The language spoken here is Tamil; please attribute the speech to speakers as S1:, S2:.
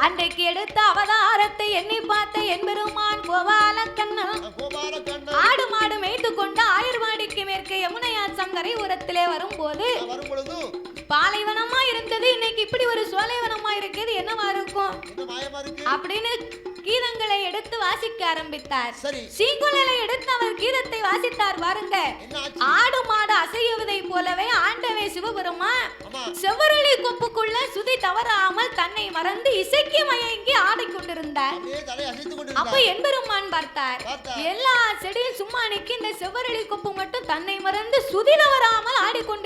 S1: அன்றைக்கு எடுத்த அவதாரத்தை எண்ணி பார்த்த என்பெருமான் கோபால கண்ணன் ஆடு மாடு மேய்த்து கொண்டு ஆயர்வாடிக்கு மேற்கே யமுனையாற்றம் கரை ஓரத்திலே வரும்போது பாலைவனமா இருந்தது, இன்னைக்கு இப்படி ஒரு சோலைவனமா இருக்கிறது, என்னவா இருக்கும் அப்படின்னு கீதங்களை எடுத்து வாசிக்க ஆரம்பித்தார். சீங்குழலை எடுத்து அவர் கீதத்தை வாசித்தார். பாருங்க, ஆடு மாடு அசையுவதை போலவே ஆண்டவே சிவபெருமான் செவ்வரளி கொப்புக்குள்ள சுதி தவறாமல் தன்னை மறந்து இசைக்கு மயங்கி ஆடிக்கொண்டிருந்தார். அப்ப என்பெருமான் பார்த்தார், எல்லா செடியும் சும்மா நிக்க, இந்த செவ்வரளி கொப்பு மட்டும் தன்னை மறந்து சுதி தவறாமல் ஆடிக்கொண்டிருந்தார்.